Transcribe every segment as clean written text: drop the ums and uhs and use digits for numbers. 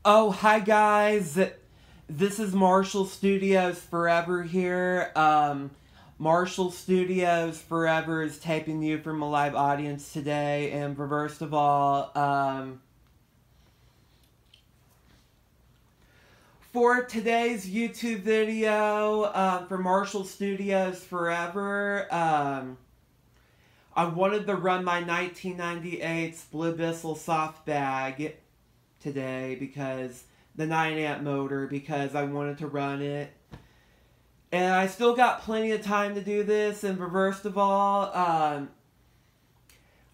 Oh, hi guys. This is Marshall Studios Forever here. Marshall Studios Forever is taping you from a live audience today. And first of all, for today's YouTube video, for Marshall Studios Forever, I wanted to run my 1998 Blue Bissell soft bag today because the 9-amp motor, because I wanted to run it. And I still got plenty of time to do this. And first of all,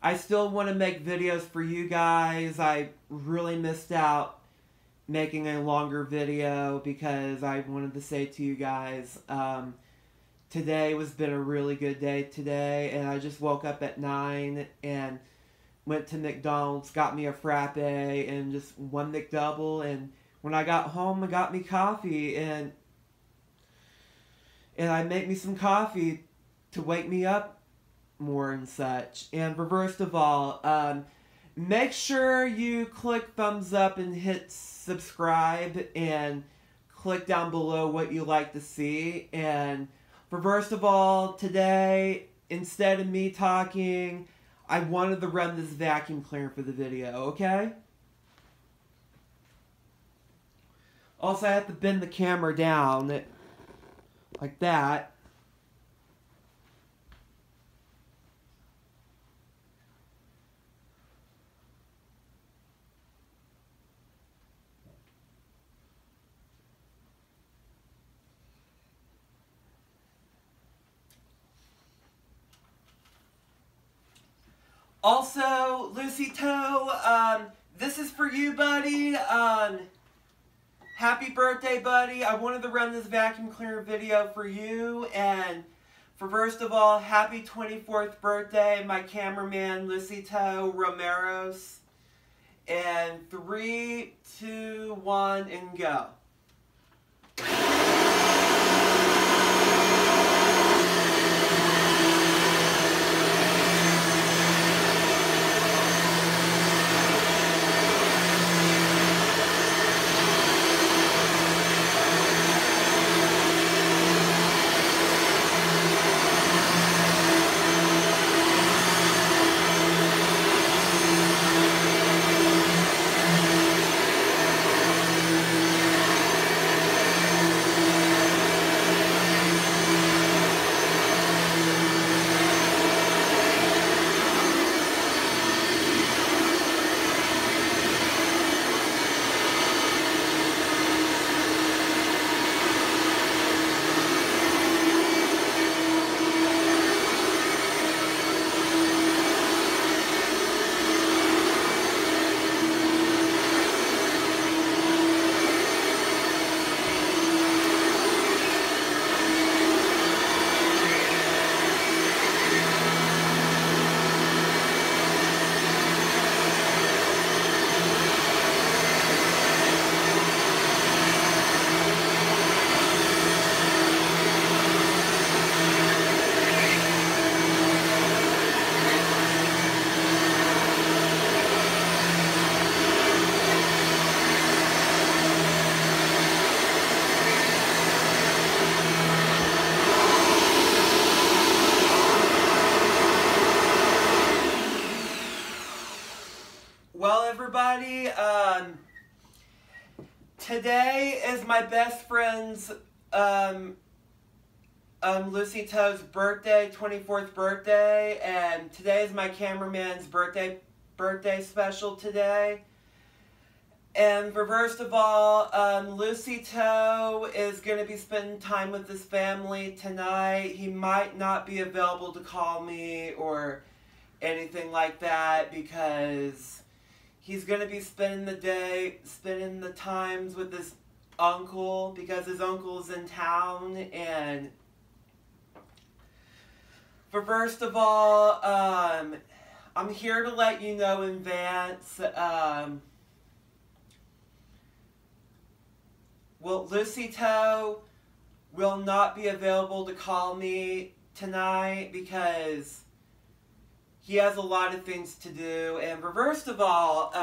I still want to make videos for you guys. I really missed out making a longer video because I wanted to say to you guys, today has been a really good day today. And I just woke up at 9 and went to McDonald's, got me a frappe and just one McDouble, and when I got home, I got me coffee, and I made me some coffee to wake me up more and such. And first of all, make sure you click thumbs up and hit subscribe, and click down below what you like to see. And first of all, today, instead of me talking, I wanted to run this vacuum cleaner for the video, okay? Also, I have to bend the camera down like that. Also, Lusito, this is for you, buddy. Happy birthday, buddy. I wanted to run this vacuum cleaner video for you. And for first of all, happy 24th birthday, my cameraman, Lusito Romeros. And 3, 2, 1, and go. Well, everybody, today is my best friend's, Lusito's birthday, 24th birthday, and today is my cameraman's birthday special today. And for first of all, Lusito is going to be spending time with his family tonight. He might not be available to call me or anything like that because he's going to be spending the times with his uncle because his uncle's in town. And for first of all, I'm here to let you know in advance, well, Lusito will not be available to call me tonight because he has a lot of things to do. And first of all,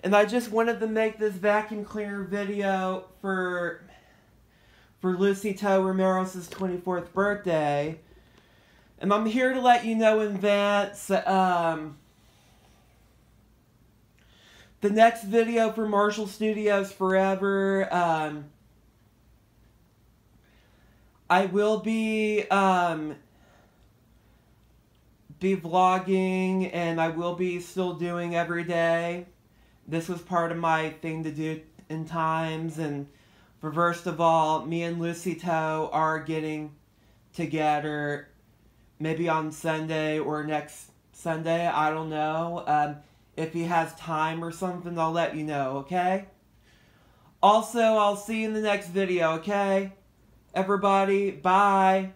And I just wanted to make this vacuum cleaner video for Lusito Romero's 24th birthday. And I'm here to let you know in advance, the next video for Marshall Studios Forever, I will be vlogging, and I will be still doing every day. This was part of my thing to do in times, and for first of all, me and Lusito are getting together maybe on Sunday or next Sunday, I don't know. If he has time or something, I'll let you know, okay? Also, I'll see you in the next video, okay? Everybody, bye!